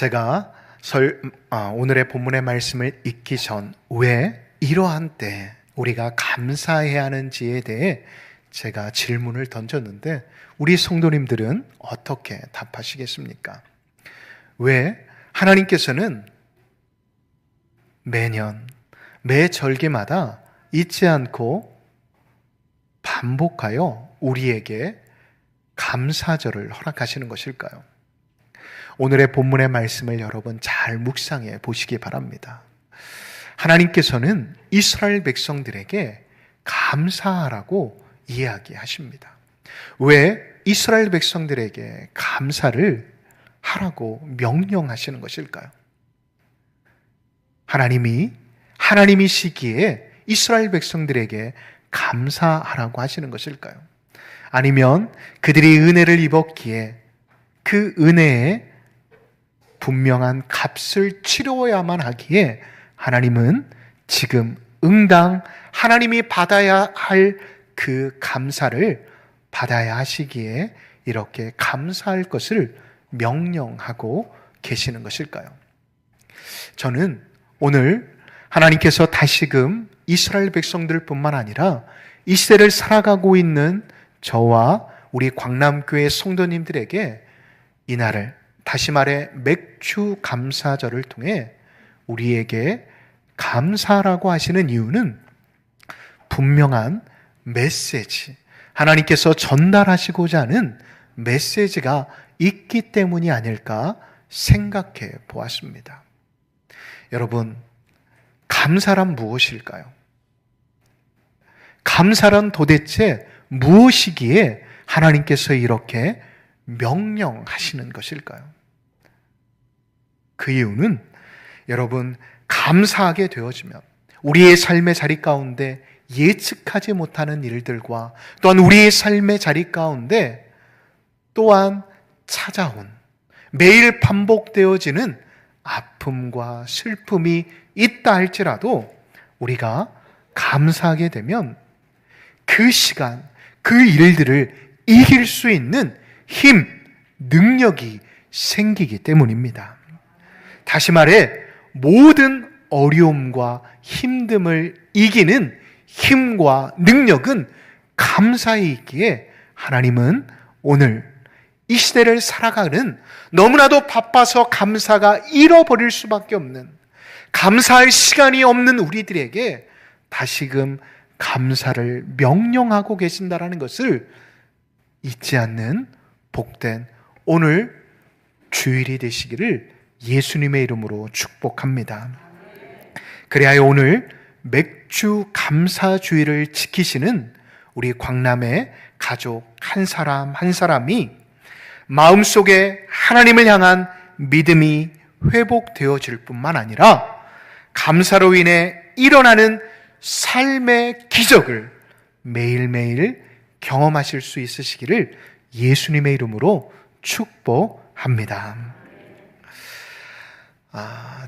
제가 오늘의 본문의 말씀을 읽기 전 왜 이러한 때 우리가 감사해야 하는지에 대해 제가 질문을 던졌는데 우리 성도님들은 어떻게 답하시겠습니까? 왜 하나님께서는 매년 매 절기마다 잊지 않고 반복하여 우리에게 감사절을 허락하시는 것일까요? 오늘의 본문의 말씀을 여러분 잘 묵상해 보시기 바랍니다. 하나님께서는 이스라엘 백성들에게 감사하라고 이야기하십니다. 왜 이스라엘 백성들에게 감사를 하라고 명령하시는 것일까요? 하나님이시기에 이스라엘 백성들에게 감사하라고 하시는 것일까요? 아니면 그들이 은혜를 입었기에 그 은혜에 분명한 값을 치러야만 하기에 하나님은 지금 응당 하나님이 받아야 할 그 감사를 받아야 하시기에 이렇게 감사할 것을 명령하고 계시는 것일까요? 저는 오늘 하나님께서 다시금 이스라엘 백성들뿐만 아니라 이 시대를 살아가고 있는 저와 우리 광남교회 성도님들에게 이날을 다시 말해 맥주 감사절을 통해 우리에게 감사라고 하시는 이유는 분명한 메시지, 하나님께서 전달하시고자 하는 메시지가 있기 때문이 아닐까 생각해 보았습니다. 여러분, 감사란 무엇일까요? 감사란 도대체 무엇이기에 하나님께서 이렇게 명령하시는 것일까요? 그 이유는 여러분, 감사하게 되어지면 우리의 삶의 자리 가운데 예측하지 못하는 일들과 또한 우리의 삶의 자리 가운데 또한 찾아온 매일 반복되어지는 아픔과 슬픔이 있다 할지라도 우리가 감사하게 되면 그 시간, 그 일들을 이길 수 있는 힘, 능력이 생기기 때문입니다. 다시 말해 모든 어려움과 힘듦을 이기는 힘과 능력은 감사에 있기에 하나님은 오늘 이 시대를 살아가는 너무나도 바빠서 감사가 잃어버릴 수밖에 없는, 감사할 시간이 없는 우리들에게 다시금 감사를 명령하고 계신다라는 것을 잊지 않는 복된 오늘 주일이 되시기를 예수님의 이름으로 축복합니다. 그래야 오늘 맥주 감사 주일을 지키시는 우리 광남의 가족 한 사람 한 사람이 마음속에 하나님을 향한 믿음이 회복되어질 뿐만 아니라 감사로 인해 일어나는 삶의 기적을 매일매일 경험하실 수 있으시기를 예수님의 이름으로 축복합니다.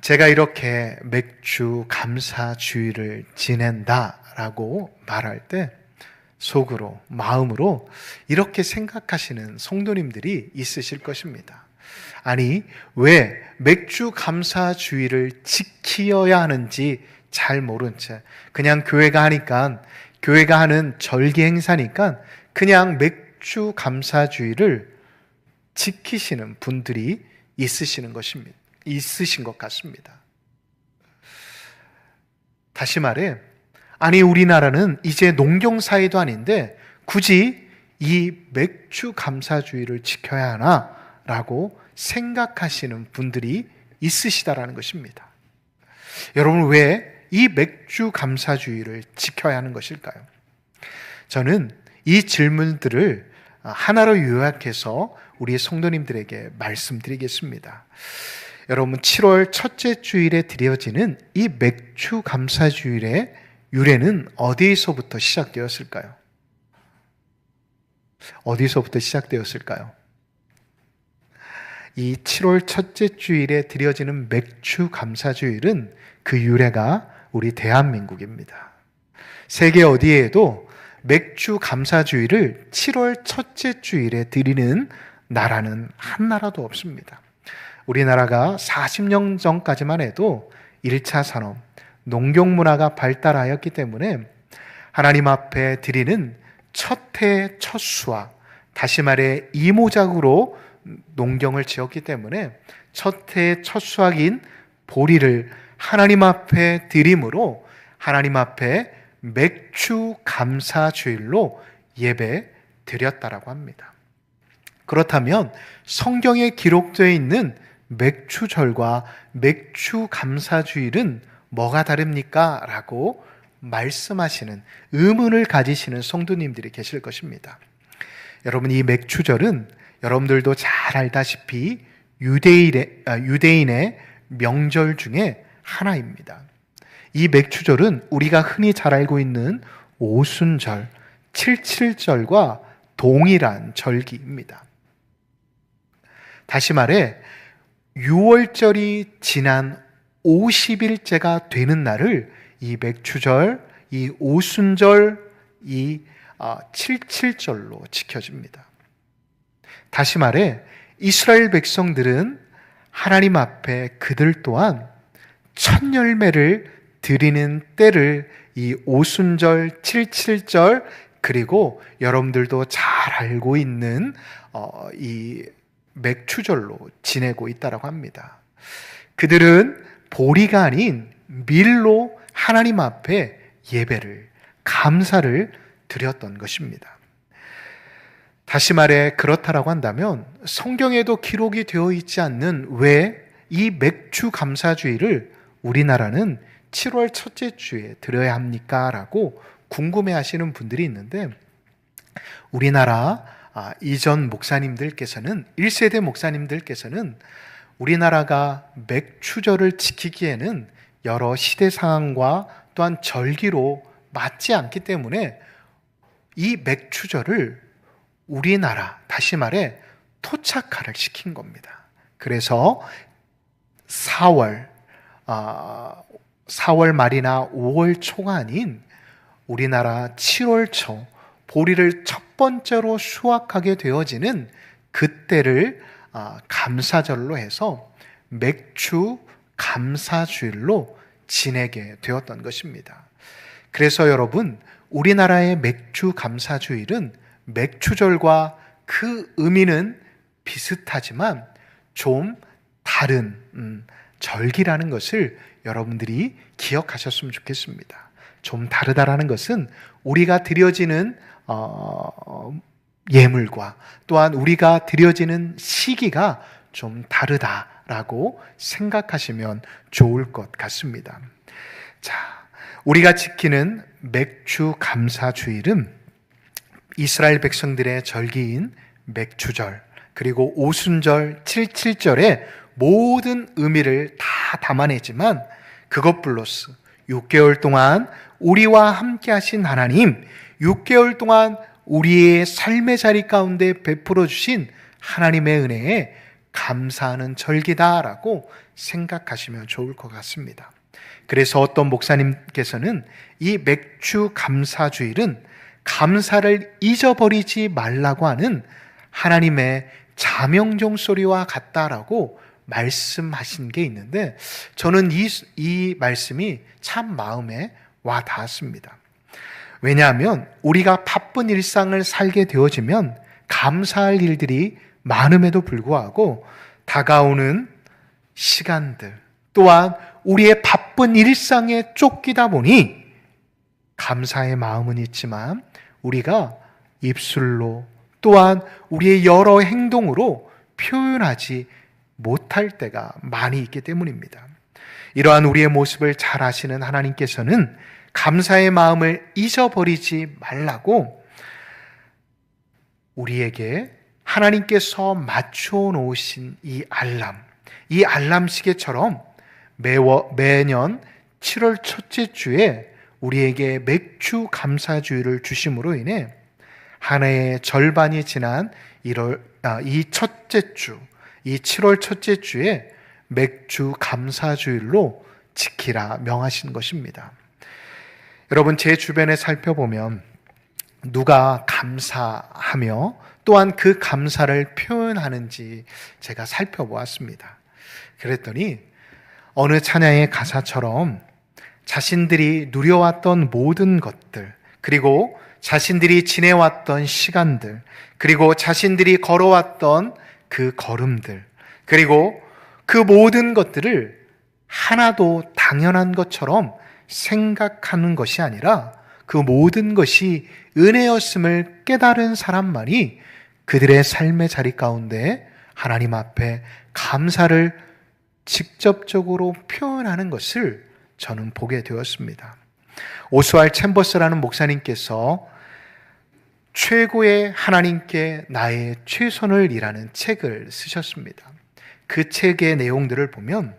제가 이렇게 맥주 감사 주일을 지낸다라고 말할 때 속으로, 마음으로 이렇게 생각하시는 성도님들이 있으실 것입니다. 아니, 왜 맥주 감사 주일을 지키어야 하는지 잘 모른 채 그냥 교회가 하는 절기 행사니까 그냥 맥주 감사 주일을 지키시는 분들이 있으신 것 같습니다. 다시 말해, 아니 우리나라는 이제 농경사회도 아닌데 굳이 이 맥주 감사주의를 지켜야 하나? 라고 생각하시는 분들이 있으시다라는 것입니다. 여러분, 왜 이 맥주 감사주의를 지켜야 하는 것일까요? 저는 이 질문들을 하나로 요약해서 우리 성도님들에게 말씀드리겠습니다. 여러분, 7월 첫째 주일에 드려지는 이 맥주 감사 주일의 유래는 어디에서부터 시작되었을까요? 어디서부터 시작되었을까요? 이 7월 첫째 주일에 드려지는 맥주 감사 주일은 그 유래가 우리 대한민국입니다. 세계 어디에도 맥주 감사 주일을 7월 첫째 주일에 드리는 나라는 한 나라도 없습니다. 우리나라가 40년 전까지만 해도 1차 산업, 농경 문화가 발달하였기 때문에 하나님 앞에 드리는 첫 해 첫 수확, 다시 말해 이모작으로 농경을 지었기 때문에 첫 해 첫 수확인 보리를 하나님 앞에 드림으로 하나님 앞에 맥주 감사 주일로 예배 드렸다라고 합니다. 그렇다면 성경에 기록되어 있는 맥주절과 맥주 감사 주일은 뭐가 다릅니까? 라고 말씀하시는 의문을 가지시는 성도님들이 계실 것입니다. 여러분, 이 맥주절은 여러분들도 잘 알다시피 유대인의 명절 중에 하나입니다. 이 맥주절은 우리가 흔히 잘 알고 있는 오순절, 칠칠절과 동일한 절기입니다. 다시 말해 6월절이 지난 50일째가 되는 날을 이 맥주절, 이 오순절, 이 칠칠절로 지켜집니다. 다시 말해 이스라엘 백성들은 하나님 앞에 그들 또한 첫 열매를 드리는 때를 이 오순절, 칠칠절, 그리고 여러분들도 잘 알고 있는 이 맥주절로 지내고 있다고 합니다. 그들은 보리가 아닌 밀로 하나님 앞에 예배를, 감사를 드렸던 것입니다. 다시 말해 그렇다라고 한다면 성경에도 기록이 되어 있지 않는 왜 이 맥주 감사주일을 우리나라는 7월 첫째 주에 드려야 합니까? 라고 궁금해 하시는 분들이 있는데, 우리나라 이전 목사님들께서는, 1세대 목사님들께서는 우리나라가 맥주절을 지키기에는 여러 시대 상황과 또한 절기로 맞지 않기 때문에 이 맥주절을 우리나라, 다시 말해 토착화를 시킨 겁니다. 그래서 4월 말이나 5월 초가 아닌 우리나라 7월 초 보리를 첫 번째로 수확하게 되어지는 그때를 감사절로 해서 맥주 감사주일로 지내게 되었던 것입니다. 그래서 여러분, 우리나라의 맥주 감사주일은 맥주절과 그 의미는 비슷하지만 좀 다른 절기라는 것을 여러분들이 기억하셨으면 좋겠습니다. 좀 다르다라는 것은 우리가 드려지는 예물과 또한 우리가 드려지는 시기가 좀 다르다라고 생각하시면 좋을 것 같습니다. 자, 우리가 지키는 맥주 감사주일은 이스라엘 백성들의 절기인 맥주절, 그리고 오순절, 칠칠절의 모든 의미를 다 담아내지만 그것 플러스 6개월 동안 우리와 함께 하신 하나님, 6개월 동안 우리의 삶의 자리 가운데 베풀어 주신 하나님의 은혜에 감사하는 절기다라고 생각하시면 좋을 것 같습니다. 그래서 어떤 목사님께서는 이 맥주 감사주일은 감사를 잊어버리지 말라고 하는 하나님의 자명종 소리와 같다라고 말씀하신 게 있는데, 저는 이 말씀이 참 마음에 와 닿았습니다. 왜냐하면 우리가 바쁜 일상을 살게 되어지면 감사할 일들이 많음에도 불구하고 다가오는 시간들 또한 우리의 바쁜 일상에 쫓기다 보니 감사의 마음은 있지만 우리가 입술로 또한 우리의 여러 행동으로 표현하지 못할 때가 많이 있기 때문입니다. 이러한 우리의 모습을 잘 아시는 하나님께서는 감사의 마음을 잊어버리지 말라고 우리에게 하나님께서 맞춰 놓으신 이 알람 시계처럼 매년 7월 첫째 주에 우리에게 맥주 감사주일을 주심으로 인해 한 해의 절반이 지난 이 첫째 주, 이 7월 첫째 주에 맥주 감사주일로 지키라 명하신 것입니다. 여러분, 제 주변에 살펴보면 누가 감사하며 또한 그 감사를 표현하는지 제가 살펴보았습니다. 그랬더니 어느 찬양의 가사처럼 자신들이 누려왔던 모든 것들, 그리고 자신들이 지내왔던 시간들, 그리고 자신들이 걸어왔던 그 걸음들, 그리고 그 모든 것들을 하나도 당연한 것처럼 생각하는 것이 아니라 그 모든 것이 은혜였음을 깨달은 사람만이 그들의 삶의 자리 가운데 하나님 앞에 감사를 직접적으로 표현하는 것을 저는 보게 되었습니다. 오스왈 챔버스라는 목사님께서 최고의 하나님께 나의 최선을 이라는 책을 쓰셨습니다. 그 책의 내용들을 보면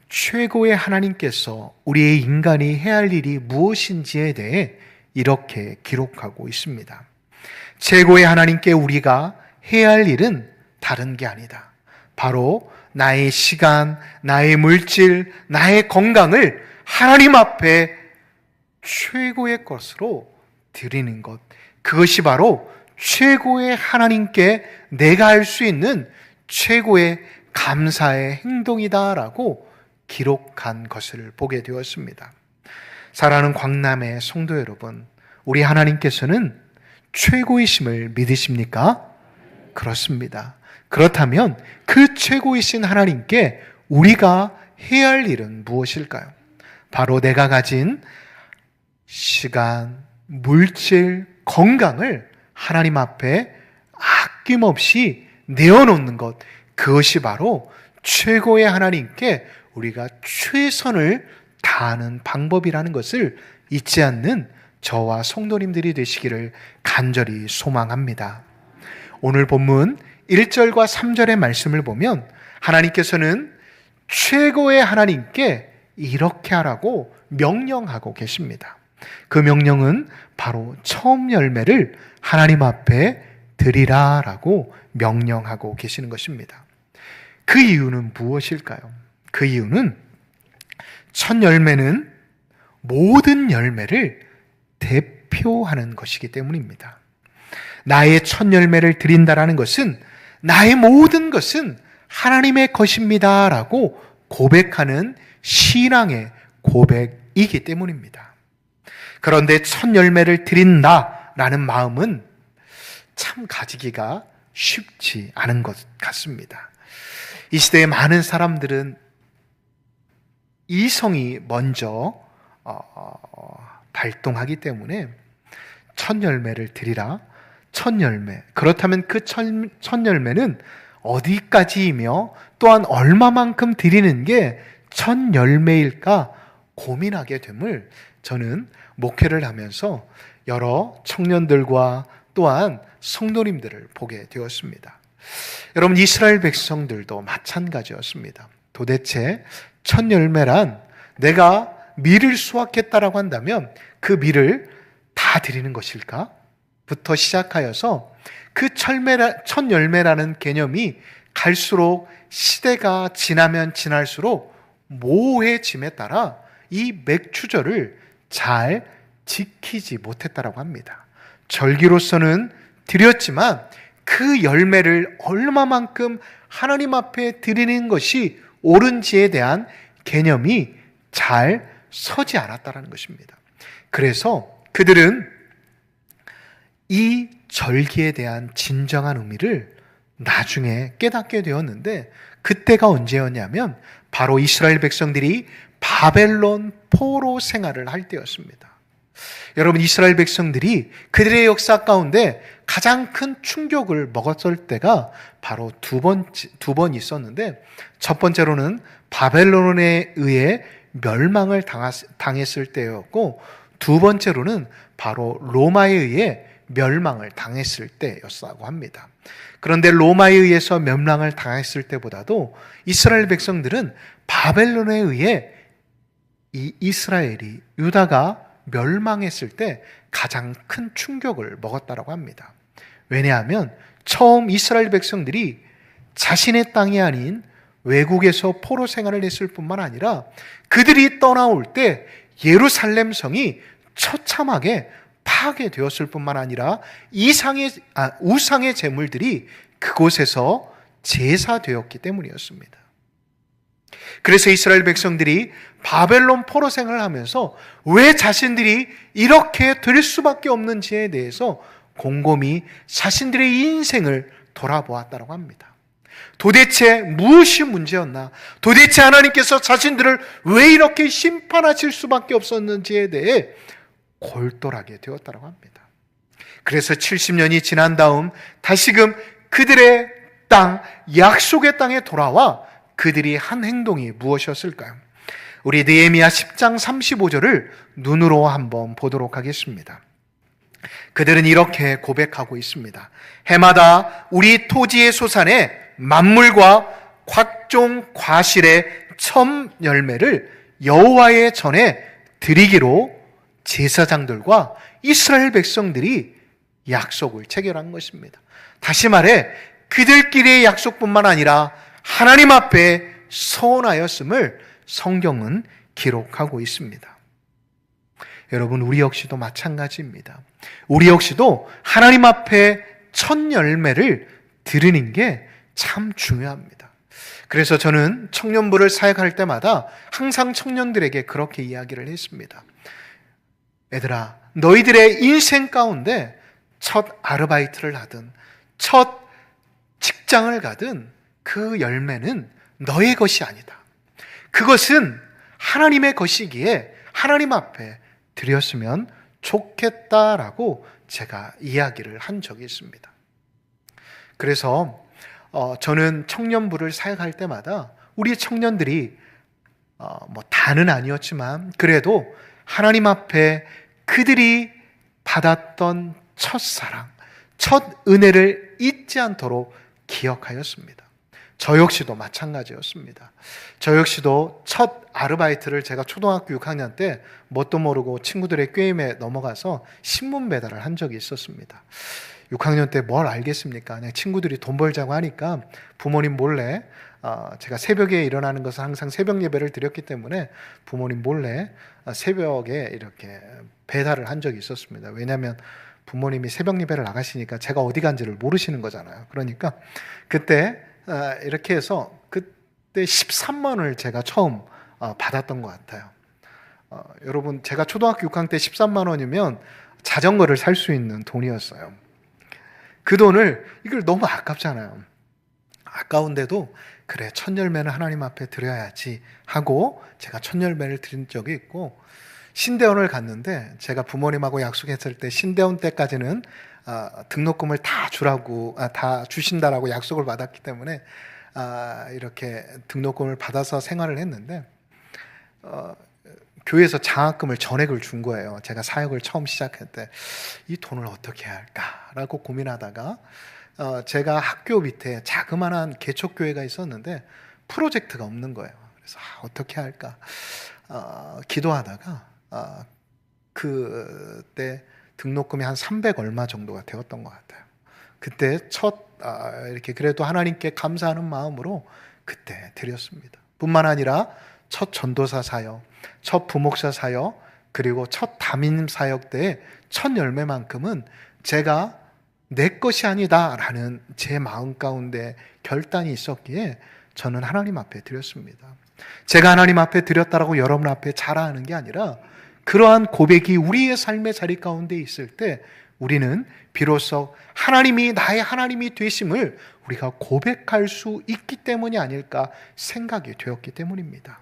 최고의 하나님께서 우리의 인간이 해야 할 일이 무엇인지에 대해 이렇게 기록하고 있습니다. 최고의 하나님께 우리가 해야 할 일은 다른 게 아니다. 바로 나의 시간, 나의 물질, 나의 건강을 하나님 앞에 최고의 것으로 드리는 것. 그것이 바로 최고의 하나님께 내가 할 수 있는 최고의 감사의 행동이다라고 기록한 것을 보게 되었습니다. 사랑하는 광남의 성도 여러분, 우리 하나님께서는 최고이심을 믿으십니까? 그렇습니다. 그렇다면 그 최고이신 하나님께 우리가 해야 할 일은 무엇일까요? 바로 내가 가진 시간, 물질, 건강을 하나님 앞에 아낌없이 내어놓는 것, 그것이 바로 최고의 하나님께 우리가 최선을 다하는 방법이라는 것을 잊지 않는 저와 성도님들이 되시기를 간절히 소망합니다. 오늘 본문 1절과 3절의 말씀을 보면 하나님께서는 최고의 하나님께 이렇게 하라고 명령하고 계십니다. 그 명령은 바로 처음 열매를 하나님 앞에 드리라라고 명령하고 계시는 것입니다. 그 이유는 무엇일까요? 그 이유는 첫 열매는 모든 열매를 대표하는 것이기 때문입니다. 나의 첫 열매를 드린다라는 것은 나의 모든 것은 하나님의 것입니다 라고 고백하는 신앙의 고백이기 때문입니다. 그런데 첫 열매를 드린다라는 마음은 참 가지기가 쉽지 않은 것 같습니다. 이 시대의 많은 사람들은 이성이 먼저 발동하기 때문에 첫 열매를 드리라, 첫 열매. 그렇다면 그 첫 열매는 어디까지이며 또한 얼마만큼 드리는 게 첫 열매일까 고민하게 됨을 저는 목회를 하면서 여러 청년들과 또한 성도님들을 보게 되었습니다. 여러분, 이스라엘 백성들도 마찬가지였습니다. 도대체 첫 열매란 내가 밀을 수확했다라고 한다면 그 밀을 다 드리는 것일까? 부터 시작하여서 그 첫 열매라는 개념이 갈수록 시대가 지나면 지날수록 모호해짐에 따라 이 맥추절을 잘 지키지 못했다라고 합니다. 절기로서는 드렸지만 그 열매를 얼마만큼 하나님 앞에 드리는 것이 옳은지에 대한 개념이 잘 서지 않았다라는 것입니다. 그래서 그들은 이 절기에 대한 진정한 의미를 나중에 깨닫게 되었는데, 그때가 언제였냐면 바로 이스라엘 백성들이 바벨론 포로 생활을 할 때였습니다. 여러분, 이스라엘 백성들이 그들의 역사 가운데 가장 큰 충격을 먹었을 때가 바로 두 번 있었는데, 첫 번째로는 바벨론에 의해 멸망을 당했을 때였고, 두 번째로는 바로 로마에 의해 멸망을 당했을 때였다고 합니다. 그런데 로마에 의해서 멸망을 당했을 때보다도 이스라엘 백성들은 바벨론에 의해 이 이스라엘이, 유다가 멸망했을 때 가장 큰 충격을 먹었다고 합니다. 왜냐하면 처음 이스라엘 백성들이 자신의 땅이 아닌 외국에서 포로 생활을 했을 뿐만 아니라 그들이 떠나올 때 예루살렘 성이 처참하게 파괴되었을 뿐만 아니라 우상의 제물들이 그곳에서 제사되었기 때문이었습니다. 그래서 이스라엘 백성들이 바벨론 포로 생활을 하면서 왜 자신들이 이렇게 될 수밖에 없는지에 대해서 곰곰이 자신들의 인생을 돌아보았다고 합니다. 도대체 무엇이 문제였나? 도대체 하나님께서 자신들을 왜 이렇게 심판하실 수밖에 없었는지에 대해 골똘하게 되었다고 합니다. 그래서 70년이 지난 다음 다시금 그들의 땅, 약속의 땅에 돌아와 그들이 한 행동이 무엇이었을까요? 우리 느헤미야 10장 35절을 눈으로 한번 보도록 하겠습니다. 그들은 이렇게 고백하고 있습니다. 해마다 우리 토지의 소산에 만물과 각종 과실의 첨 열매를 여호와의 전에 드리기로 제사장들과 이스라엘 백성들이 약속을 체결한 것입니다. 다시 말해 그들끼리의 약속뿐만 아니라 하나님 앞에 서원하였음을 성경은 기록하고 있습니다. 여러분, 우리 역시도 마찬가지입니다. 우리 역시도 하나님 앞에 첫 열매를 드리는 게 참 중요합니다. 그래서 저는 청년부를 사역할 때마다 항상 청년들에게 그렇게 이야기를 했습니다. 얘들아, 너희들의 인생 가운데 첫 아르바이트를 하든 첫 직장을 가든 그 열매는 너의 것이 아니다. 그것은 하나님의 것이기에 하나님 앞에 드렸으면 좋겠다라고 제가 이야기를 한 적이 있습니다. 그래서 저는 청년부를 사역할 때마다 우리 청년들이 다는 아니었지만 그래도 하나님 앞에 그들이 받았던 첫사랑, 첫 은혜를 잊지 않도록 기억하였습니다. 저 역시도 마찬가지였습니다. 저 역시도 첫 아르바이트를 제가 초등학교 6학년 때 뭣도 모르고 친구들의 꾀임에 넘어가서 신문 배달을 한 적이 있었습니다. 6학년 때 뭘 알겠습니까? 그냥 친구들이 돈 벌자고 하니까 부모님 몰래, 제가 새벽에 일어나는 것은 항상 새벽 예배를 드렸기 때문에 부모님 몰래 새벽에 이렇게 배달을 한 적이 있었습니다. 왜냐하면 부모님이 새벽 예배를 나가시니까 제가 어디 간지를 모르시는 거잖아요. 그러니까 그때 이렇게 해서 그때 13만 원을 제가 처음 받았던 것 같아요. 여러분, 제가 초등학교 6학년 때 13만 원이면 자전거를 살 수 있는 돈이었어요. 그 돈을, 이걸 너무 아깝잖아요. 아까운데도 그래, 첫 열매는 하나님 앞에 드려야지 하고 제가 첫 열매를 드린 적이 있고, 신대원을 갔는데 제가 부모님하고 약속했을 때 신대원 때까지는 등록금을 다 주신다라고 약속을 받았기 때문에 이렇게 등록금을 받아서 생활을 했는데 교회에서 장학금을 전액을 준 거예요. 제가 사역을 처음 시작할 때 이 돈을 어떻게 할까라고 고민하다가 제가 학교 밑에 자그마한 개척교회가 있었는데 프로젝트가 없는 거예요. 그래서 어떻게 할까 기도하다가 그때 등록금이 한 300 얼마 정도가 되었던 것 같아요. 그때 이렇게 그래도 하나님께 감사하는 마음으로 그때 드렸습니다. 뿐만 아니라 첫 전도사 사역, 첫 부목사 사역, 그리고 첫 담임 사역 때 첫 열매만큼은 제가 내 것이 아니다라는 제 마음 가운데 결단이 있었기에 저는 하나님 앞에 드렸습니다. 제가 하나님 앞에 드렸다라고 여러분 앞에 자랑하는 게 아니라 그러한 고백이 우리의 삶의 자리 가운데 있을 때 우리는 비로소 하나님이 나의 하나님이 되심을 우리가 고백할 수 있기 때문이 아닐까 생각이 되었기 때문입니다.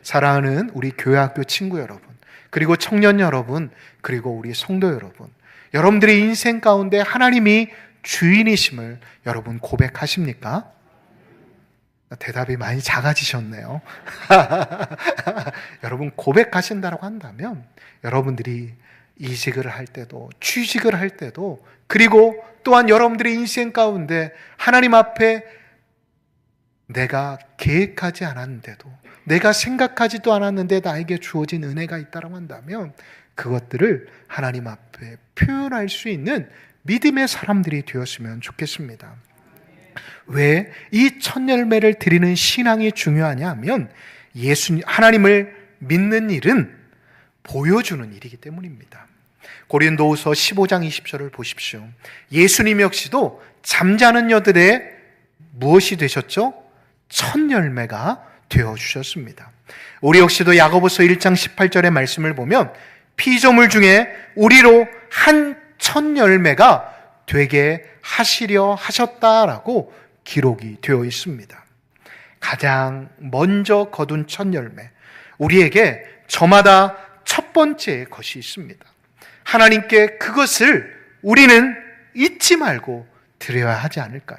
사랑하는 우리 교회학교 친구 여러분, 그리고 청년 여러분, 그리고 우리 성도 여러분, 여러분들의 인생 가운데 하나님이 주인이심을 여러분 고백하십니까? 대답이 많이 작아지셨네요. 여러분 고백하신다고 한다면 여러분들이 이직을 할 때도 취직을 할 때도 그리고 또한 여러분들의 인생 가운데 하나님 앞에 내가 계획하지 않았는데도 내가 생각하지도 않았는데 나에게 주어진 은혜가 있다고 한다면 그것들을 하나님 앞에 표현할 수 있는 믿음의 사람들이 되었으면 좋겠습니다. 왜 이 첫 열매를 드리는 신앙이 중요하냐 하면 하나님을 믿는 일은 보여주는 일이기 때문입니다. 고린도후서 15장 20절을 보십시오. 예수님 역시도 잠자는 여들의 무엇이 되셨죠? 첫 열매가 되어주셨습니다. 우리 역시도 야고보서 1장 18절의 말씀을 보면 피조물 중에 우리로 한 첫 열매가 되게 하시려 하셨다라고 기록이 되어 있습니다. 가장 먼저 거둔 첫 열매, 우리에게 저마다 첫 번째 것이 있습니다. 하나님께 그것을 우리는 잊지 말고 드려야 하지 않을까요?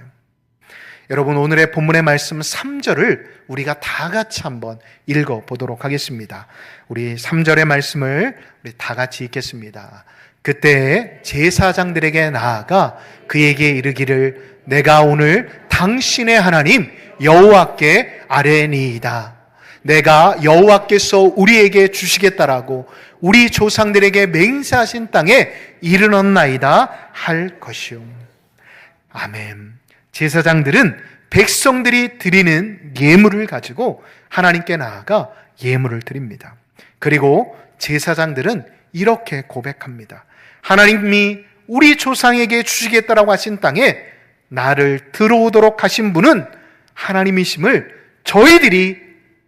여러분, 오늘의 본문의 말씀 3절을 우리가 다 같이 한번 읽어보도록 하겠습니다. 우리 3절의 말씀을 우리 다 같이 읽겠습니다. 그때 제사장들에게 나아가 그에게 이르기를 내가 오늘 당신의 하나님 여호와께 아뢰니이다. 내가 여호와께서 우리에게 주시겠다라고 우리 조상들에게 맹세하신 땅에 이르렀나이다 할 것이요. 아멘. 제사장들은 백성들이 드리는 예물을 가지고 하나님께 나아가 예물을 드립니다. 그리고 제사장들은 이렇게 고백합니다. 하나님이 우리 조상에게 주시겠다라고 하신 땅에 나를 들어오도록 하신 분은 하나님이심을 저희들이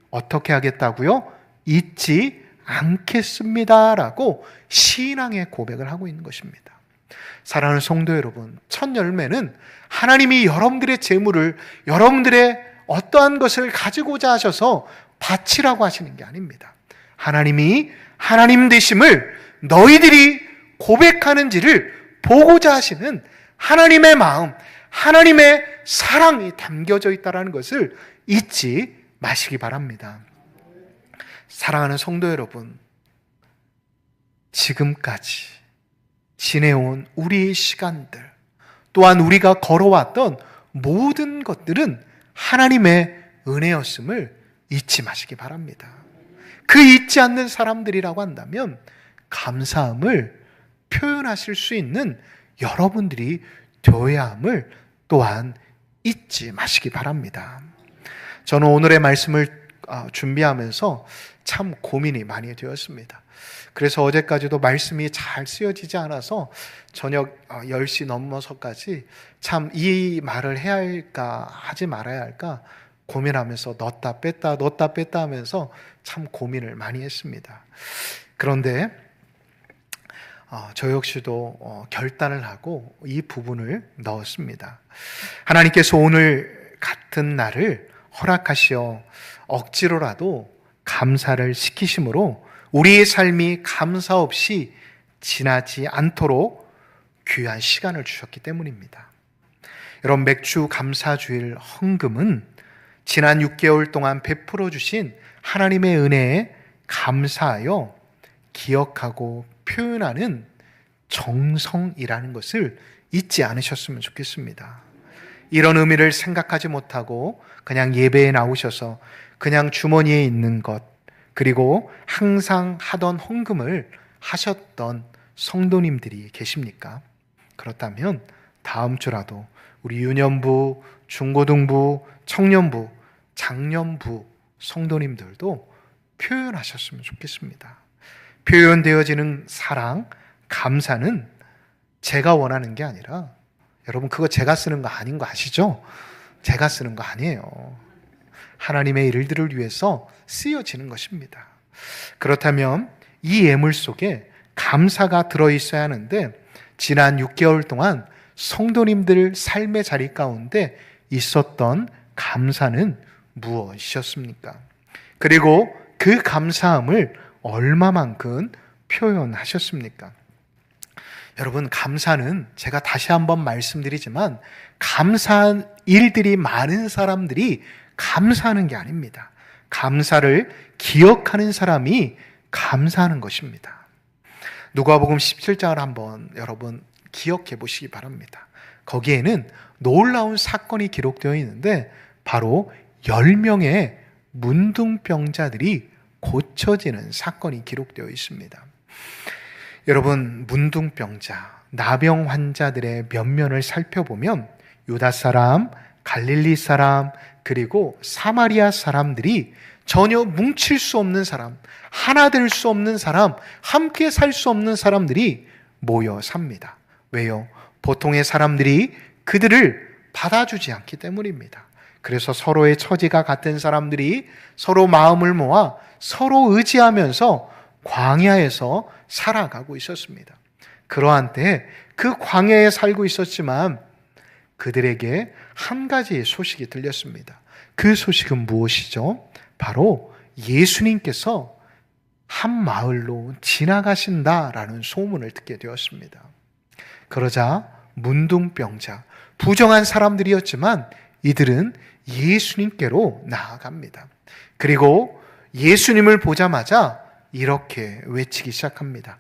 어떻게 하겠다고요? 잊지 않겠습니다라고 신앙의 고백을 하고 있는 것입니다. 사랑하는 성도 여러분, 첫 열매는 하나님이 여러분들의 재물을, 여러분들의 어떠한 것을 가지고자 하셔서 바치라고 하시는 게 아닙니다. 하나님이 하나님 되심을 너희들이 고백하는지를 보고자 하시는 하나님의 마음, 하나님의 사랑이 담겨져 있다는 것을 잊지 마시기 바랍니다. 사랑하는 성도 여러분, 지금까지 지내온 우리의 시간들, 또한 우리가 걸어왔던 모든 것들은 하나님의 은혜였음을 잊지 마시기 바랍니다. 그 잊지 않는 사람들이라고 한다면 감사함을 표현하실 수 있는 여러분들이 되어야 함을 또한 잊지 마시기 바랍니다. 저는 오늘의 말씀을 준비하면서 참 고민이 많이 되었습니다. 그래서 어제까지도 말씀이 잘 쓰여지지 않아서 저녁 10시 넘어서까지 참 이 말을 해야 할까 하지 말아야 할까 고민하면서 넣었다 뺐다 하면서 참 고민을 많이 했습니다. 그런데 저 역시도 결단을 하고 이 부분을 넣었습니다. 하나님께서 오늘 같은 날을 허락하시어 억지로라도 감사를 시키심으로 우리의 삶이 감사 없이 지나지 않도록 귀한 시간을 주셨기 때문입니다. 여러분, 맥주 감사주일 헌금은 지난 6개월 동안 베풀어 주신 하나님의 은혜에 감사하여 기억하고 표현하는 정성이라는 것을 잊지 않으셨으면 좋겠습니다. 이런 의미를 생각하지 못하고 그냥 예배에 나오셔서 그냥 주머니에 있는 것, 그리고 항상 하던 헌금을 하셨던 성도님들이 계십니까? 그렇다면 다음 주라도 우리 유년부, 중고등부, 청년부, 장년부 성도님들도 표현하셨으면 좋겠습니다. 표현되어지는 사랑, 감사는 제가 원하는 게 아니라, 여러분 그거 제가 쓰는 거 아닌 거 아시죠? 제가 쓰는 거 아니에요. 하나님의 일들을 위해서 쓰여지는 것입니다. 그렇다면 이 예물 속에 감사가 들어있어야 하는데, 지난 6개월 동안 성도님들 삶의 자리 가운데 있었던 감사는 무엇이었습니까? 그리고 그 감사함을 얼마만큼 표현하셨습니까? 여러분, 감사는 제가 다시 한번 말씀드리지만 감사한 일들이 많은 사람들이 감사하는 게 아닙니다. 감사를 기억하는 사람이 감사하는 것입니다. 누가복음 17장을 한번 여러분 기억해 보시기 바랍니다. 거기에는 놀라운 사건이 기록되어 있는데 바로 10명의 문둥병자들이 고쳐지는 사건이 기록되어 있습니다. 여러분, 문둥병자, 나병 환자들의 면면을 살펴보면 유다 사람, 갈릴리 사람, 그리고 사마리아 사람들이 전혀 뭉칠 수 없는 사람, 하나 될 수 없는 사람, 함께 살 수 없는 사람들이 모여 삽니다. 왜요? 보통의 사람들이 그들을 받아주지 않기 때문입니다. 그래서 서로의 처지가 같은 사람들이 서로 마음을 모아 서로 의지하면서 광야에서 살아가고 있었습니다. 그러한 때 그 광야에 살고 있었지만 그들에게 한 가지 소식이 들렸습니다. 그 소식은 무엇이죠? 바로 예수님께서 한 마을로 지나가신다라는 소문을 듣게 되었습니다. 그러자 문둥병자, 부정한 사람들이었지만 이들은 예수님께로 나아갑니다. 그리고 예수님을 보자마자 이렇게 외치기 시작합니다.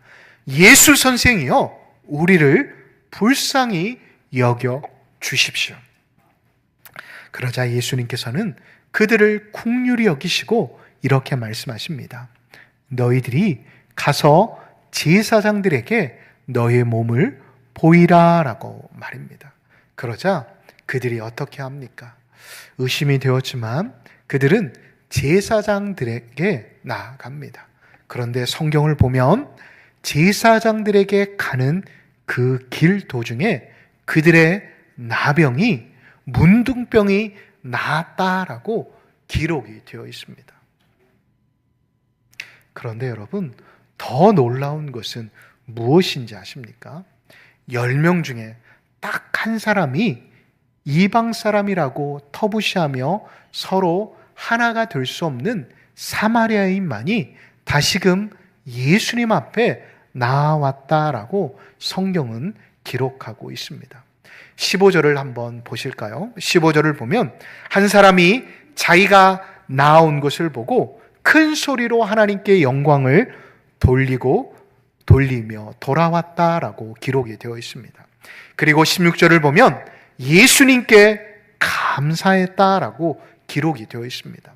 예수 선생이여, 우리를 불쌍히 여겨 주십시오. 그러자 예수님께서는 그들을 긍휼히 여기시고 이렇게 말씀하십니다. 너희들이 가서 제사장들에게 너의 몸을 보이라 라고 말입니다. 그러자 그들이 어떻게 합니까? 의심이 되었지만 그들은 제사장들에게 나아갑니다. 그런데 성경을 보면 제사장들에게 가는 그 길 도중에 그들의 나병이 문둥병이 나았다라고 기록이 되어 있습니다. 그런데 여러분, 더 놀라운 것은 무엇인지 아십니까? 10명 중에 딱 한 사람이 이방 사람이라고 터부시하며 서로 하나가 될 수 없는 사마리아인만이 다시금 예수님 앞에 나왔다라고 성경은 기록하고 있습니다. 15절을 한번 보실까요? 15절을 보면 한 사람이 자기가 나온 것을 보고 큰 소리로 하나님께 영광을 돌리며 돌아왔다라고 기록이 되어 있습니다. 그리고 16절을 보면 예수님께 감사했다라고 기록이 되어 있습니다.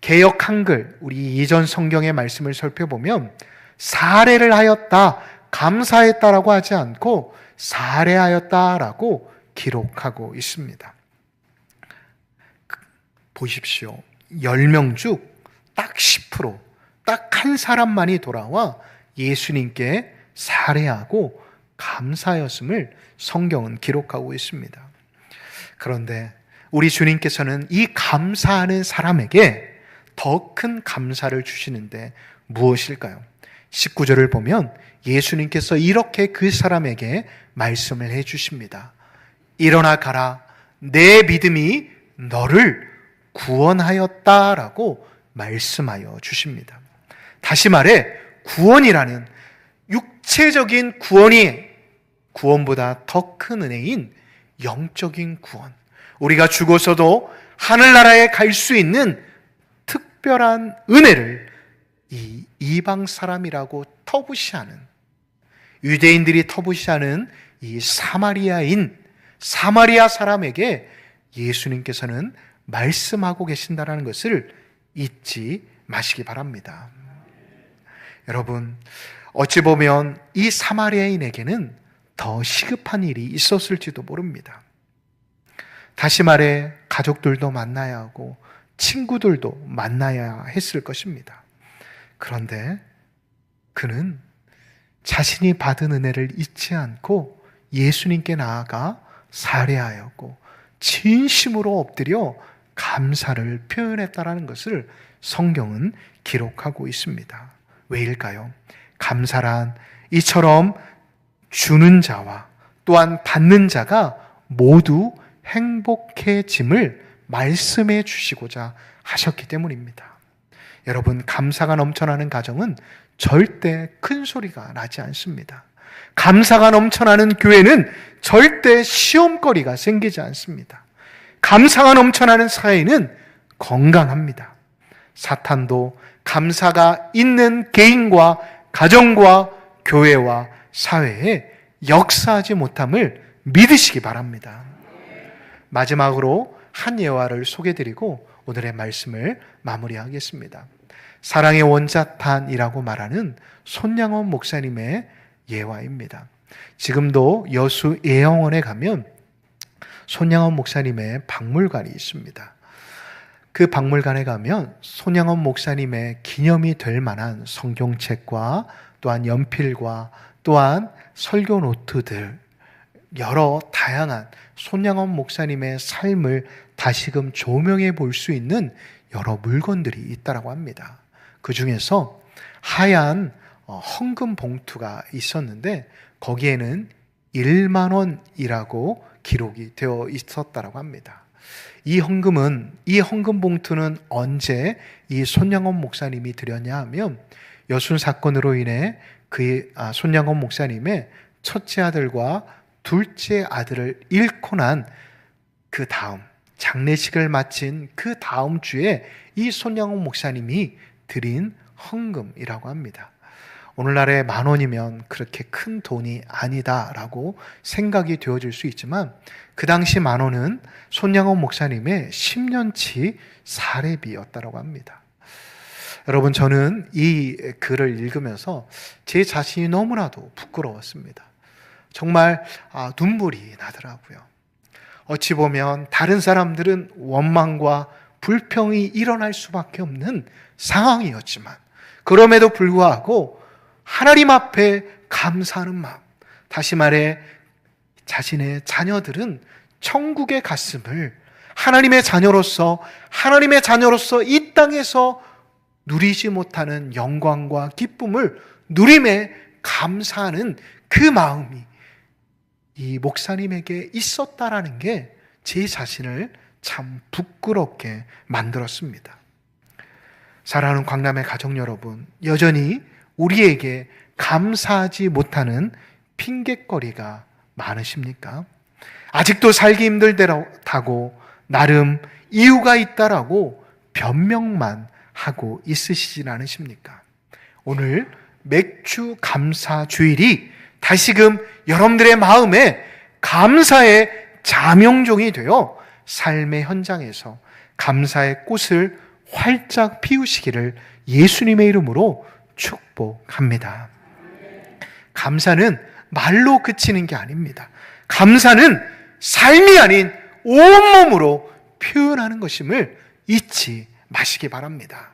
개역 한글, 우리 이전 성경의 말씀을 살펴보면 사례를 하였다, 감사했다라고 하지 않고 사례하였다라고 기록하고 있습니다. 보십시오. 10명 중 딱 10%, 딱 한 사람만이 돌아와 예수님께 사례하고 감사하였음을 성경은 기록하고 있습니다. 그런데 우리 주님께서는 이 감사하는 사람에게 더 큰 감사를 주시는데 무엇일까요? 19절을 보면 예수님께서 이렇게 그 사람에게 말씀을 해 주십니다. 일어나 가라, 내 믿음이 너를 구원하였다라고 말씀하여 주십니다. 다시 말해 구원이라는 육체적인 구원보다 더 큰 은혜인 영적인 구원, 우리가 죽어서도 하늘나라에 갈 수 있는 특별한 은혜를 이 이방 사람이라고 터부시하는, 유대인들이 터부시하는 이 사마리아 사람에게 예수님께서는 말씀하고 계신다는 것을 잊지 마시기 바랍니다. 여러분, 어찌 보면 이 사마리아인에게는 더 시급한 일이 있었을지도 모릅니다. 다시 말해 가족들도 만나야 하고 친구들도 만나야 했을 것입니다. 그런데 그는 자신이 받은 은혜를 잊지 않고 예수님께 나아가 사례하였고 진심으로 엎드려 감사를 표현했다라는 것을 성경은 기록하고 있습니다. 왜일까요? 감사란 이처럼 주는 자와 또한 받는 자가 모두 행복해짐을 말씀해 주시고자 하셨기 때문입니다. 여러분, 감사가 넘쳐나는 가정은 절대 큰 소리가 나지 않습니다. 감사가 넘쳐나는 교회는 절대 시험거리가 생기지 않습니다. 감사가 넘쳐나는 사회는 건강합니다. 사탄도 감사가 있는 개인과 가정과 교회와 사회에 역사하지 못함을 믿으시기 바랍니다. 마지막으로 한 예화를 소개드리고 오늘의 말씀을 마무리하겠습니다. 사랑의 원자탄이라고 말하는 손양원 목사님의 예화입니다. 지금도 여수 예영원에 가면 손양원 목사님의 박물관이 있습니다. 그 박물관에 가면 손양원 목사님의 기념이 될 만한 성경책과 또한 연필과 또한 설교 노트들, 여러 다양한 손양원 목사님의 삶을 다시금 조명해 볼 수 있는 여러 물건들이 있다고 합니다. 그 중에서 하얀 헌금 봉투가 있었는데 거기에는 1만 원이라고 기록이 되어 있었다고 합니다. 이 헌금 봉투는 언제 이 손양원 목사님이 드렸냐 하면 여순 사건으로 인해 손양원 목사님의 첫째 아들과 둘째 아들을 잃고 난 그 다음 장례식을 마친 그 다음 주에 이 손양원 목사님이 드린 헌금이라고 합니다. 오늘날의 10,000원이면 그렇게 큰 돈이 아니다라고 생각이 되어질 수 있지만 그 당시 10,000원은 손양원 목사님의 10년치 사례비였다고 합니다. 여러분, 저는 이 글을 읽으면서 제 자신이 너무나도 부끄러웠습니다. 정말 눈물이 나더라고요. 어찌 보면 다른 사람들은 원망과 불평이 일어날 수밖에 없는 상황이었지만 그럼에도 불구하고 하나님 앞에 감사하는 마음, 다시 말해 자신의 자녀들은 천국에 갔음을 하나님의 자녀로서 이 땅에서 누리지 못하는 영광과 기쁨을 누림에 감사하는 그 마음이 이 목사님에게 있었다라는 게 제 자신을 참 부끄럽게 만들었습니다. 사랑하는 광남의 가족 여러분, 여전히 우리에게 감사하지 못하는 핑곗거리가 많으십니까? 아직도 살기 힘들다고 나름 이유가 있다라고 변명만 하고 있으시진 않으십니까? 오늘 맥주 감사 주일이 다시금 여러분들의 마음에 감사의 자명종이 되어 삶의 현장에서 감사의 꽃을 활짝 피우시기를 예수님의 이름으로 축복합니다. 감사는 말로 그치는 게 아닙니다. 감사는 삶이 아닌 온몸으로 표현하는 것임을 잊지 마시기 바랍니다.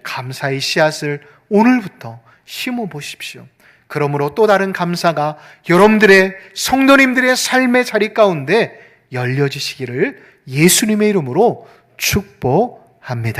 감사의 씨앗을 오늘부터 심어 보십시오. 그러므로 또 다른 감사가 여러분들의 성도님들의 삶의 자리 가운데 열려지시기를 예수님의 이름으로 축복합니다.